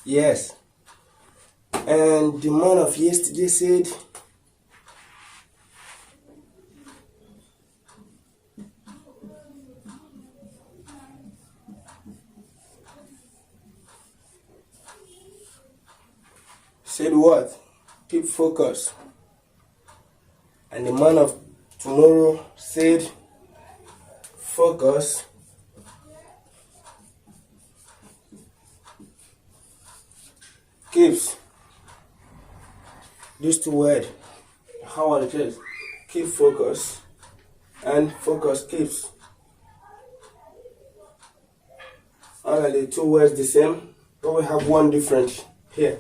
Yes. And the man of yesterday said, what? Keep focus. And the man of tomorrow said, focus. Keeps. These two words, how are it? Keep focus and focus keeps. Are the two words the same? But we have one difference here,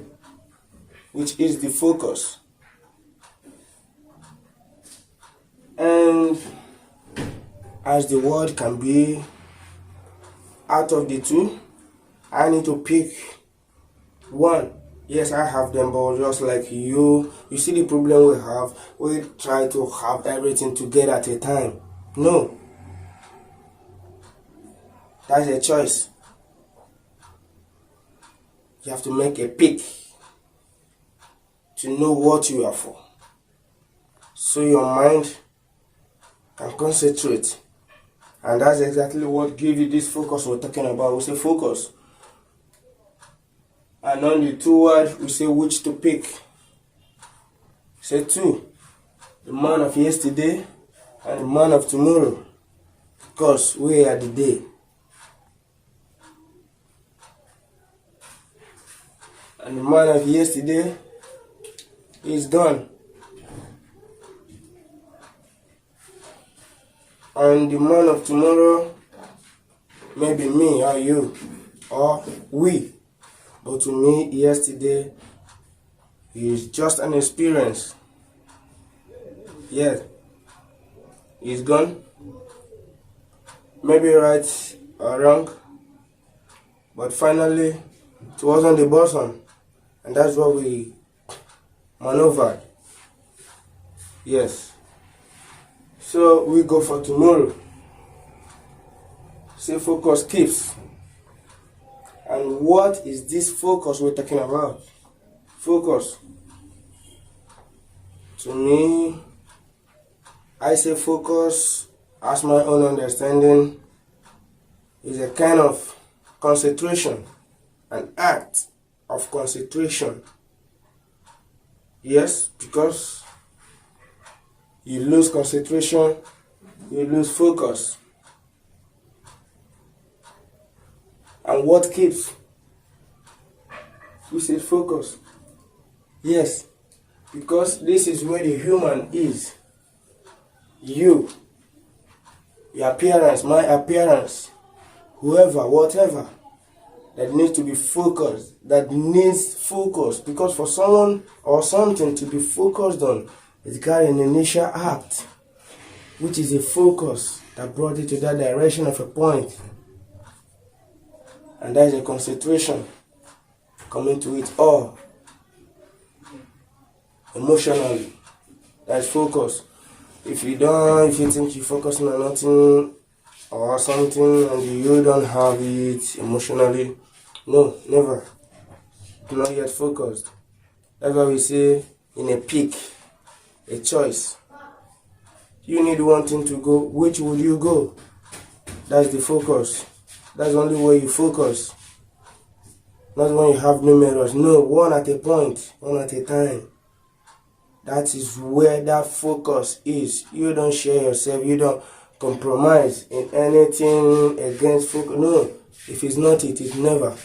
which is the focus. And as the word can be out of the two, I need to pick one. Yes, I have them, but just like you see the problem we have, we try to have everything together at a time. No. That's a choice. You have to make a pick to know what you are for, so your mind can concentrate. And that's exactly what gives you this focus we're talking about. We say focus. And on the two words, we say which to pick. Say two. The man of yesterday and the man of tomorrow. Because we are the day. And the man of yesterday is gone. And the man of tomorrow may be me or you or we. But to me, yesterday is just an experience. Yes, he's gone. Maybe right or wrong, but finally it wasn't the bottom, and that's what we maneuvered. Yes. So we go for tomorrow. Say focus keeps. And what is this focus we're talking about? Focus. To me, I say focus, as my own understanding, is a kind of concentration, an act of concentration. Yes, because you lose concentration, you lose focus. And what keeps? We say focus. Yes, because this is where the human is. You, your appearance, my appearance, whoever, whatever, that needs to be focused, that needs focus. Because for someone or something to be focused on, it's got an initial act, which is a focus that brought it to that direction of a point. And that is a concentration coming to it all. Emotionally, that's focus. If you think you're focusing on nothing or something and you don't have it emotionally, no, never. You're not yet focused. That's why we say in a pick, a choice. You need one thing to go. Which would you go? That's the focus. That's the only way you focus. Not when you have numerous. No, one at a point, one at a time. That is where that focus is. You don't share yourself. You don't compromise in anything against focus. No, if it's not it, it's never.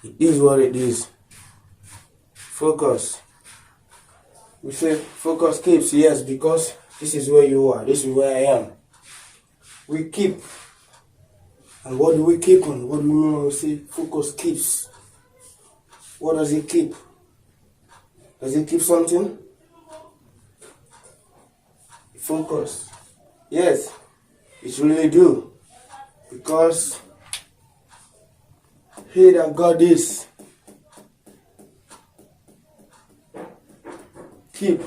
It is what it is. Focus. We say focus keeps, yes, because this is where you are. This is where I am. We keep. And what do we keep on? What do we mean when we say focus keeps? What does it keep? Does it keep something? Focus. Yes, it really do. Because he that got this, keep.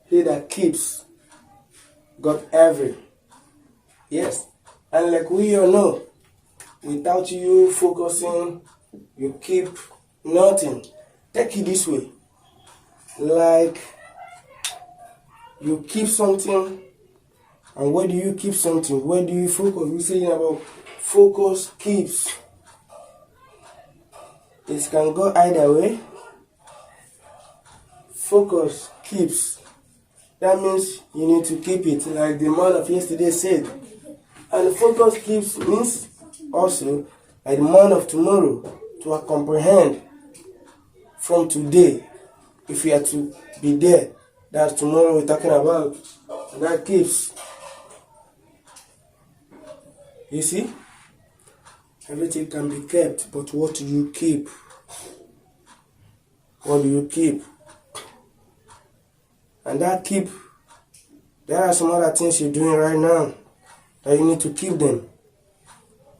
He that keeps, got every. Yes. And like we all know, without you focusing, you keep Nothing. Take it this way. Like you keep something, and where do you keep something? Where do you focus? We're saying about focus keeps. It can go either way. Focus keeps. That means you need to keep it, like the man of yesterday said. And focus keeps means also like the man of tomorrow, to comprehend from today. If we are to be there, that's tomorrow we're talking about. And that keeps. You see? Everything can be kept, but what do you keep? What do you keep? And that keep, there are some other things you're doing right now that you need to keep them.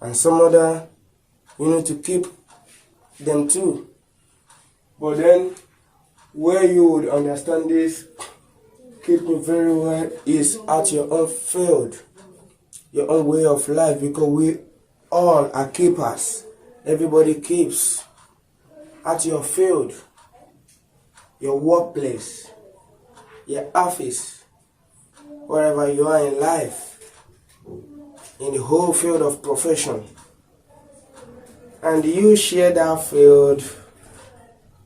And some other, you need to keep them too. But then, where you would understand this, keep it very well, is at your own field, your own way of life, because we all are keepers. Everybody keeps. At your field, your workplace, your office, wherever you are in life, in the whole field of profession, and you share that field,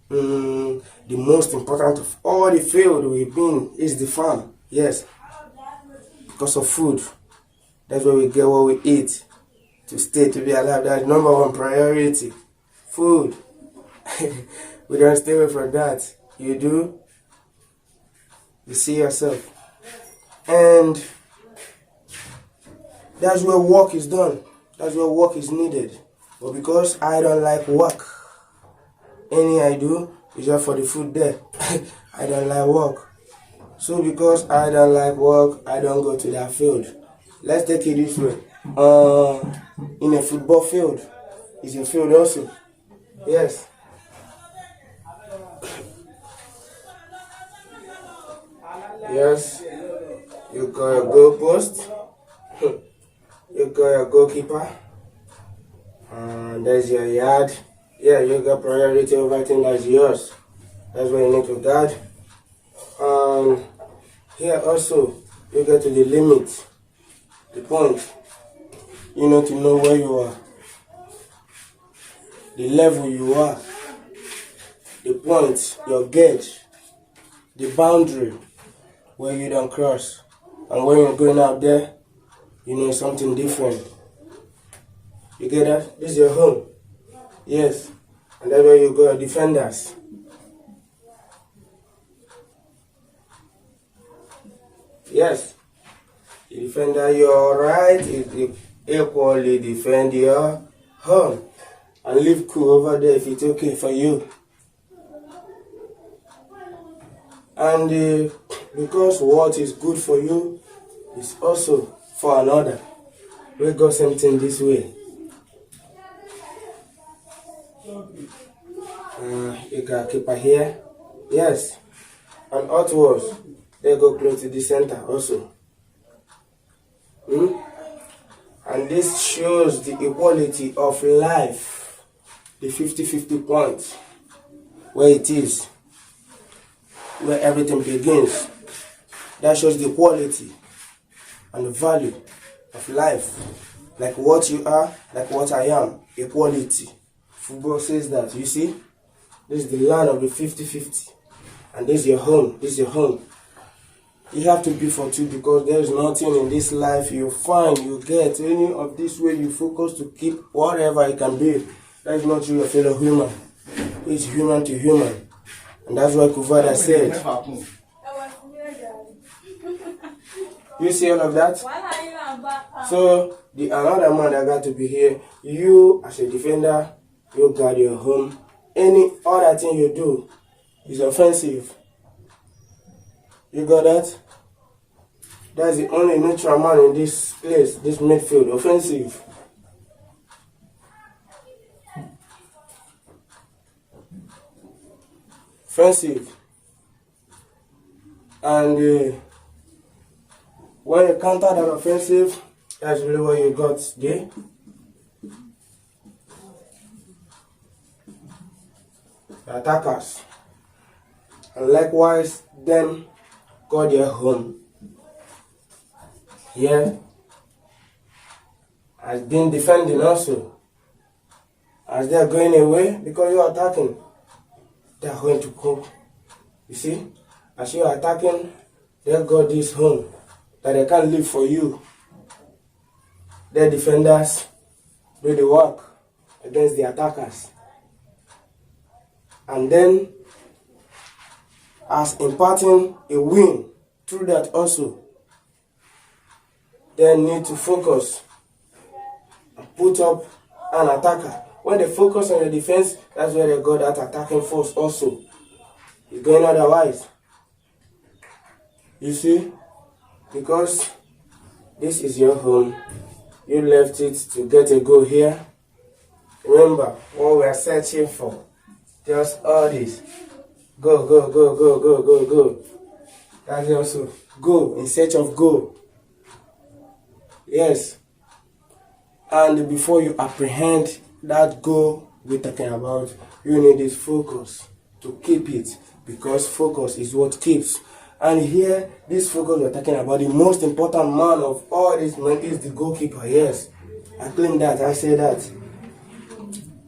the most important of all the field we've been is the farm. Yes, because of food. That's where we get what we eat to stay, to be alive. That's number one priority. Food. We don't stay away from that. You do. You see yourself. And that's where work is done. That's where work is needed. But because I don't like work, any I do is just for the food there. I don't like work. So because I don't like work, I don't go to that field. Let's take it this way. In a football field, it's a field also. Yes. Yes. You got your goal post. You got your goalkeeper. There's your yard. Yeah, you got priority over everything that's yours. That's what you need to guard. Here also, you get to the limit, the point. You know, to know where you are, the level you are, the point, your gauge, the boundary where you don't cross. And when you're going out there, you know something different. You get that? This is your home. Yes. And that's where you go, defenders. Yes. The defender, you're right, is equally defend your home. And leave cool over there if it's okay for you. And because what is good for you is also for another. We got something this way. You got a keeper here. Yes. And outwards, they go close to the center also. And this shows the equality of life, the 50-50 point, where it is, where everything begins. That shows the quality and the value of life, like what you are, like what I am, equality. Football says that, you see, this is the land of the 50-50, and this is your home, this is your home. You have to be for two, because there is nothing in this life you find, you get, any of this way you focus to keep whatever it can be. That is not your fellow human. It's human to human. And that's what Kuvada said. You see all of that? So, the another man that got to be here, you as a defender, you guard your home. Any other thing you do is offensive. You got that? That's the only neutral man in this place, this midfield. Offensive. Offensive. And when you counter that offensive, that's really what you got there. attackers, and likewise them got their home. Here has been defending also. As they are going away because you are attacking, they are going to cope. You see, as you are attacking, they got this home that they can't live for you. Their defenders do the work against the attackers. And then, as imparting a win through that also, they need to focus and put up an attacker. When they focus on the defense, that's where they got that attacking force also. It's going otherwise. You see? Because this is your home. You left it to get a goal here. Remember what we are searching for. Just all this. Go, go, go, go, go, go, go. That's also go, in search of goal. Yes. And before you apprehend that goal we're talking about, you need this focus to keep it, because focus is what keeps. And here, this focus we're talking about, the most important man of all this man is the goalkeeper. Yes, I claim that, I say that.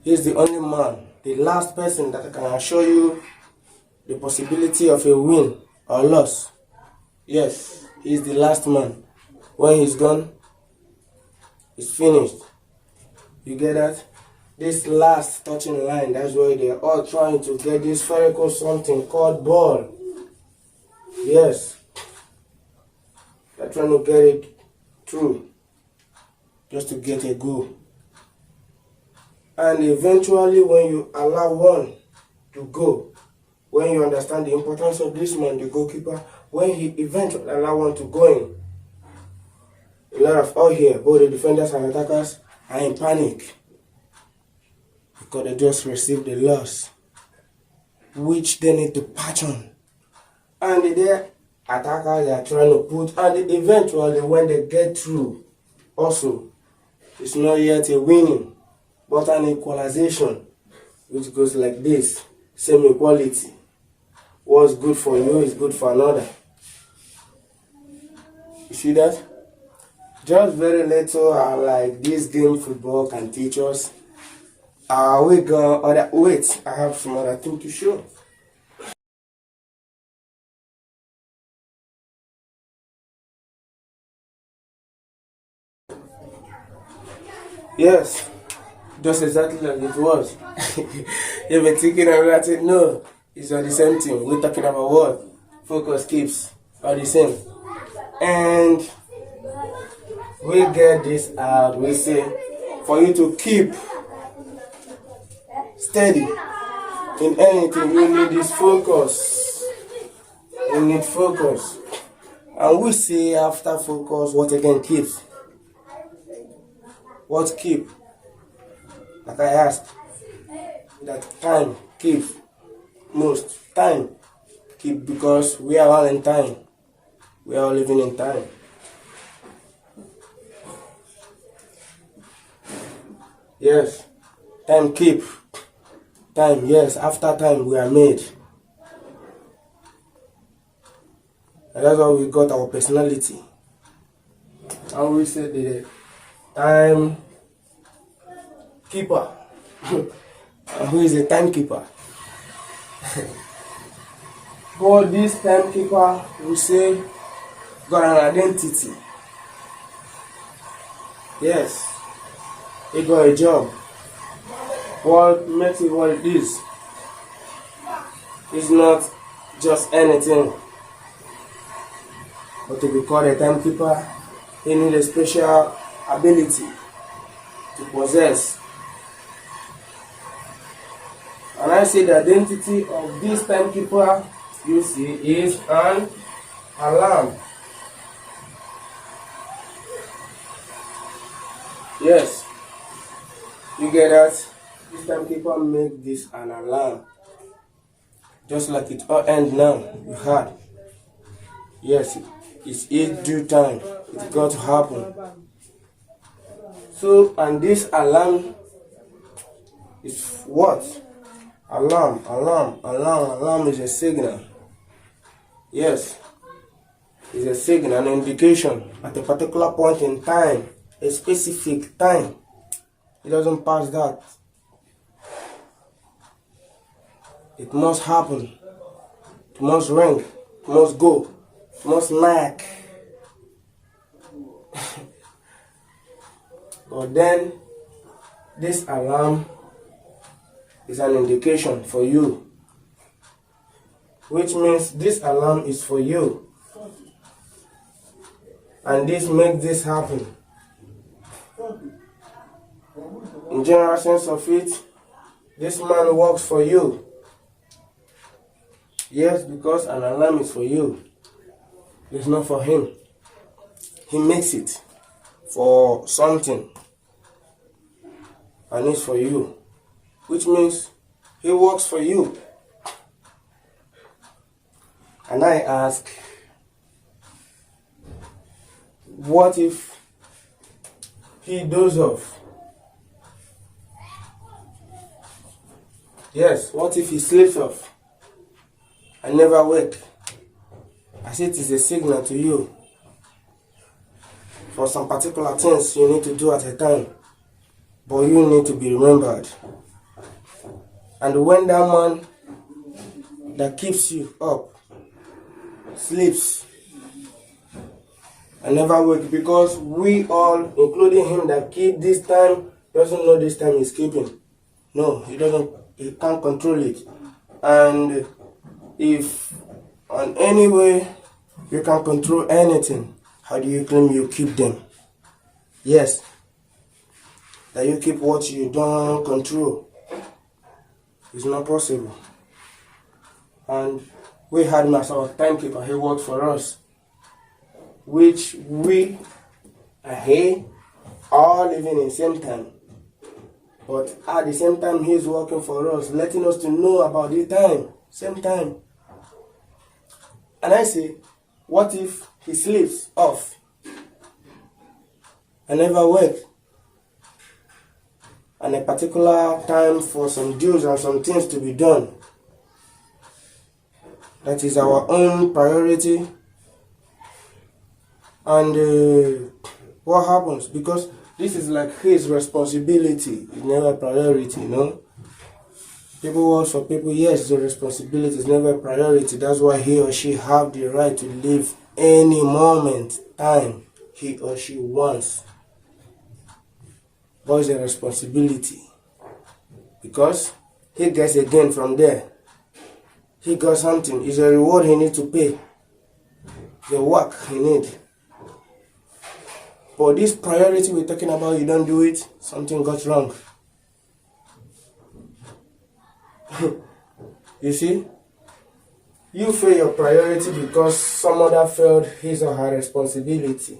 He's the only man, the last person that can assure you the possibility of a win or loss. Yes, he's the last man. When he's gone, it's finished. You get that? This last touching line, that's why they're all trying to get this spherical something called ball. Yes. They're trying to get it through just to get a goal. And eventually when you allow one to go, when you understand the importance of this man, the goalkeeper, when he eventually allow one to go in, a lot of all here, both the defenders and attackers are in panic because they just received a loss, which they need to patch on. And the attackers are trying to put, and eventually when they get through, also, it's not yet a winning, but an equalization, which goes like this, same equality. What's good for you is good for another. You see that? Just very little like this game football can teach us. Wait, I have some other thing to show. Yes, just exactly like it was. You've been thinking about it. No, it's all the same thing. We're talking about what? Focus keeps all the same. And we get this out. We say, for you to keep steady in anything, you need this focus. You need focus. And we say after focus, what again keeps? What keep? Like I asked, that time keep. Most time keep, because we are all in time. We are all living in time. Yes, time keep. Time, yes, after time we are made. And that's why we got our personality. And we say the time keeper. Who is a timekeeper? But this timekeeper, we say, got an identity. Yes, he got a job. What makes it what it is not just anything. But to be called a timekeeper, he needs a special ability to possess. And I say the identity of this timekeeper, you see, is an alarm. Yes, you get that? This timekeeper make this an alarm. Just like it all ends now, you had. Yes, it's in due time. It's got to happen. So, and this alarm is what? Alarm is a signal. Yes, it's a signal, an indication at a particular point in time, a specific time. It doesn't pass that. It must happen. It must ring. It must go. It must knock. But then, this alarm is an indication for you, which means this alarm is for you, and this makes this happen. In general sense of it, this man works for you. Yes, because an alarm is for you. It's not for him. He makes it for something, and it's for you, which means he works for you. And I ask, what if he dozes off? Yes, what if he sleeps off and never wake? As it is a signal to you for some particular things you need to do at a time, but you need to be remembered. And when that man that keeps you up sleeps and never wake, because we all, including him that keep this time, doesn't know this time is keeping. No, he doesn't. He can't control it. And if on any way you can control anything, how do you claim you keep them? Yes, that you keep what you don't control. It's not possible. And we had him as our timekeeper. He worked for us, which we are here all living in the same time. But at the same time, he's working for us, letting us to know about the time, same time. And I say, what if he sleeps off and never wake? And a particular time for some dues and some things to be done. That is our own priority. And what happens? Because this is like his responsibility. It's never a priority, you know. People work for people, yes, it's a responsibility. It's never a priority. That's why he or she have the right to live any moment, time he or she wants. But it's a responsibility. Because he gets a gain from there. He got something. It's a reward he needs to pay. The work he needs. But this priority we're talking about, you don't do it, something got wrong. You see? You fail your priority because some other failed his or her responsibility.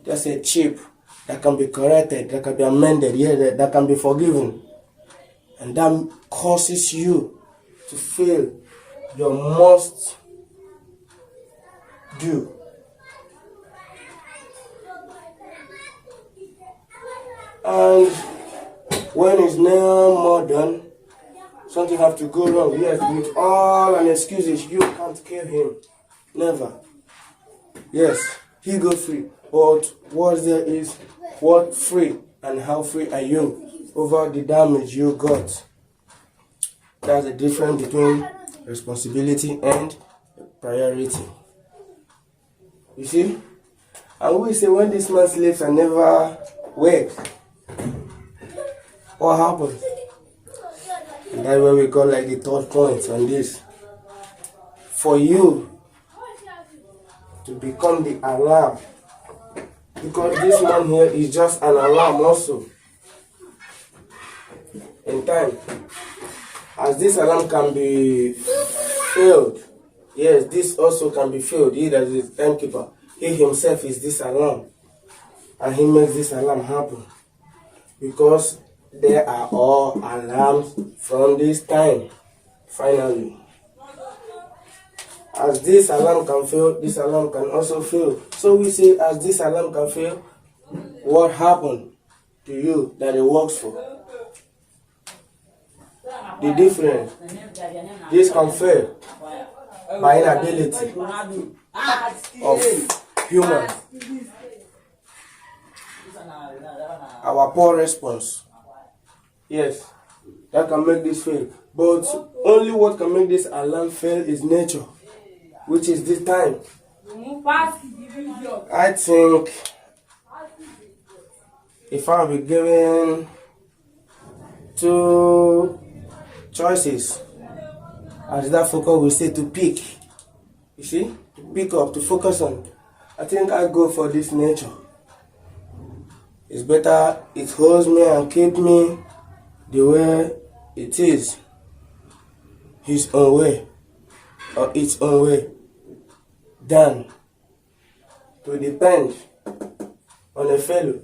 Just a chip that can be corrected, that can be amended, yeah, that can be forgiven. And that causes you to fail your must do. And when it's now more done, something have to go wrong. Yes, with all an excuses, you can't kill him. Never. Yes, he go free. But what there is, what free and how free are you over the damage you got? That's the difference between responsibility and priority. You see? And we say when this man sleeps and never wake, what happens? And that's where we got like the third point on this. For you to become the alarm. Because this man here is just an alarm also. In time. As this alarm can be failed. Yes, this also can be failed. He that is the timekeeper. He himself is this alarm. And he makes this alarm happen. Because there are all alarms from this time. Finally. As this alarm can fail, this alarm can also fail. So we say, as this alarm can fail, what happened to you that it works for? the difference. This can fail by inability of humans. Our poor response. Yes, that can make this fail. But only what can make this alarm fail is nature, which is this time. I think if I'll be given two choices, as that focus will say, to pick, you see, to pick up, to focus on, I think I go for this nature. It's better, it holds me and keep me the way it is, his own way or its own way, than to depend on a fellow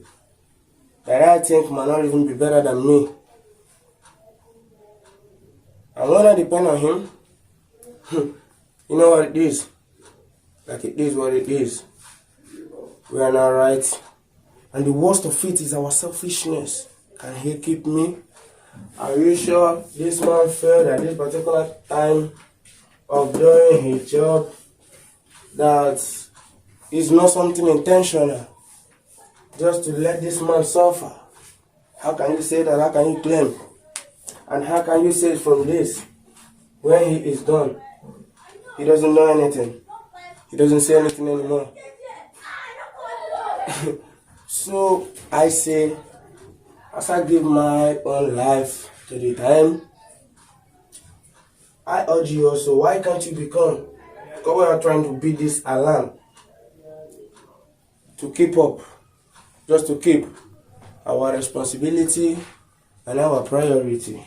that I think might not even be better than me. And when I depend on him, you know what it is? Like, it is what it is. We are not right. And the worst of it is our selfishness. Can he keep me? Are you sure this man failed at this particular time of doing his job? That is not something intentional, just to let this man suffer. How can you say that? How can you claim? And how can you say from this, when he is done, he doesn't know anything? He doesn't say anything anymore. So I say, as I give my own life to the time, I urge you also, why can't you become? Because we are trying to beat this alarm, to keep up, just to keep our responsibility and our priority.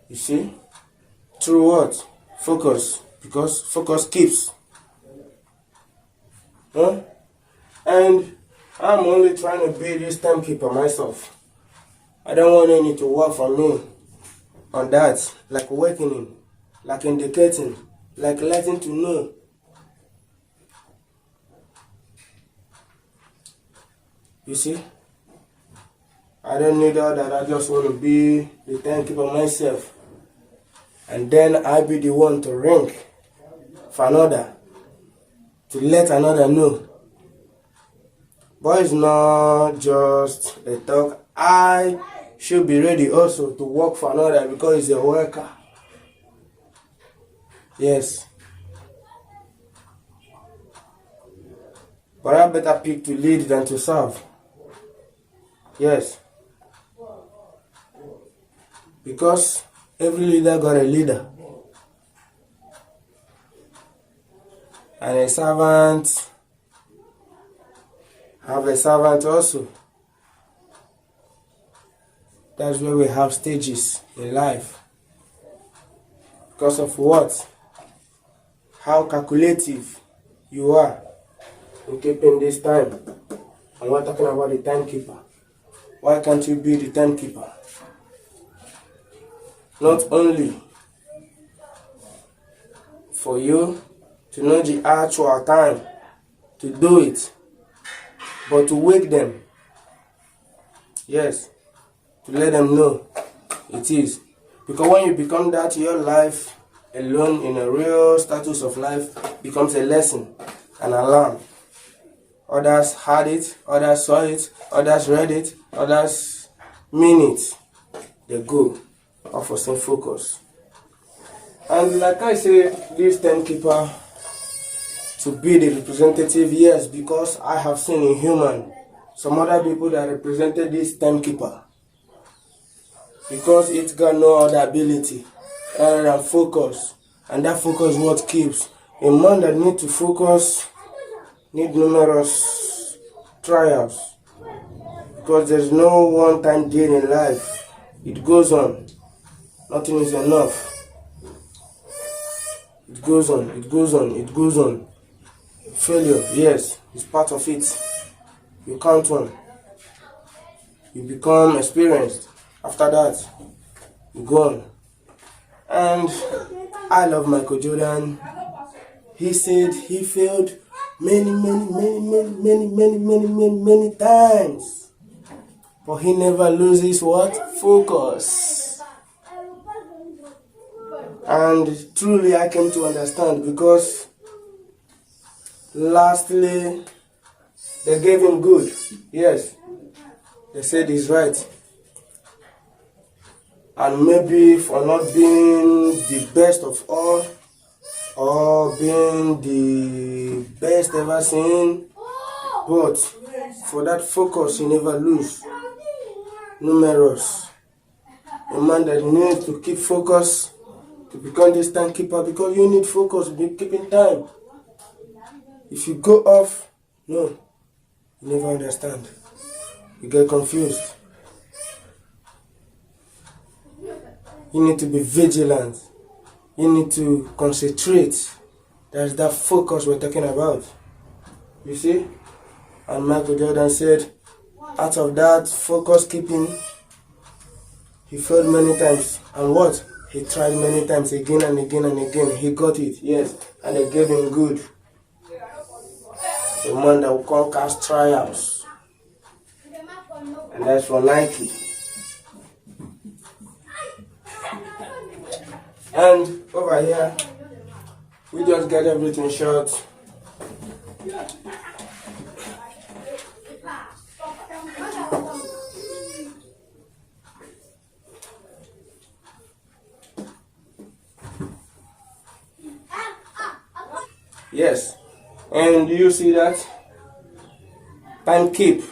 You see? Through what? Focus. Because focus keeps. Huh? And I'm only trying to be this timekeeper myself. I don't want any to work for me on that, like awakening, like indicating, like letting to know. You see? I don't need all that. I just want to be the timekeeper myself. And then I be the one to ring for another, to let another know. But it's not just a talk. I should be ready also to work for another, because he's a worker. Yes. But I better pick to lead than to serve. Yes. Because every leader got a leader. And a servant have a servant also. That's where we have stages in life. Because of what? How calculative you are in keeping this time. And we're talking about the timekeeper. Why can't you be the timekeeper? Not only for you to know the actual time to do it, but to wake them. Yes, to let them know it is. Because when you become that, your life alone in a real status of life becomes a lesson, an alarm. Others had it, others saw it, others read it, others mean it. They go off for some focus. And like I say, this timekeeper to be the representative, yes, because I have seen in human some other people that represented this timekeeper, because it got no other ability other than focus, and that focus is what keeps. A man that needs to focus need numerous trials, because there's no one-time deal in life. It goes on. Nothing is enough. It goes on, it goes on, it goes on. Failure, yes, is part of it. You count on. You become experienced. After that, you go on. And I love Michael Jordan. He said he failed many times. But he never loses what? Focus. And truly I came to understand, because lastly they gave him good. Yes, they said he's right. And maybe for not being the best of all, or being the best ever seen, but for that focus you never lose. Numerous. A man that needs to keep focus to become this timekeeper, because you need focus to be keeping time. If you go off, no, you never understand. You get confused. You need to be vigilant. You need to concentrate. That's that focus we're talking about. You see? And Michael Jordan said, out of that focus keeping, he failed many times. And what? He tried many times, again and again and again. He got it, yes. And they gave him good. A man that will conquer trials. And that's for Nike. And over here, we just get everything short. Yes, and do you see that? Time keep.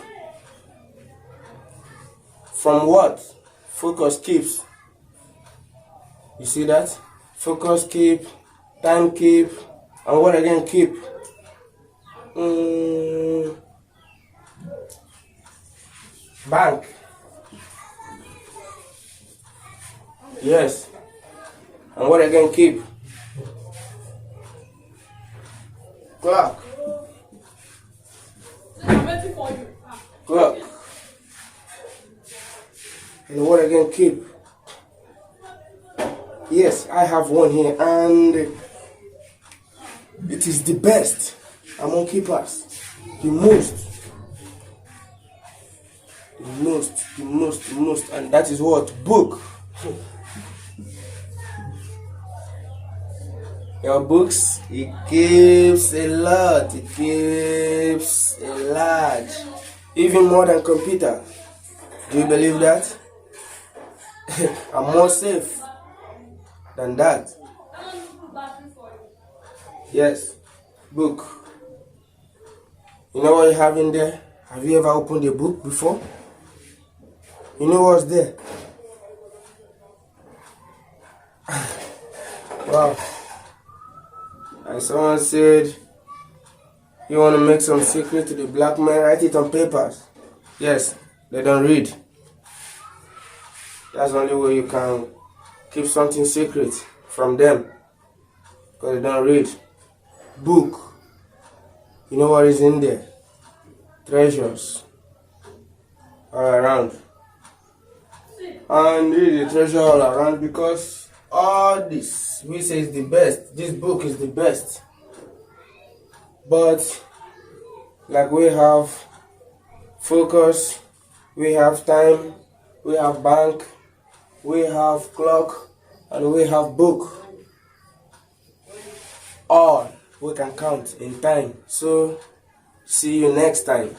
From what? Focus keeps. You see that? Focus keep, time keep, and what again keep? Bank. Yes. And what again keep? Clock. Clock. And what again keep? Yes, I have one here, and it is the best among keepers. The most, and that is what? Book. Your books, it keeps a lot. It keeps a lot, even more than computer. Do you believe that? I'm more safe than that. Yes, book. You know what you have in there? Have you ever opened a book before? You know what's there? Wow. And someone said, you want to make some secret to the black man, write it on papers. Yes, they don't read. That's the only way you can keep something secret from them, because they don't read. Book. You know what is in there? Treasures all around. And this is a treasure all around, because all this we say is the best. This book is the best. But like we have focus, we have time, we have bank, we have clock, and we have book. All we can count in time. So see you next time.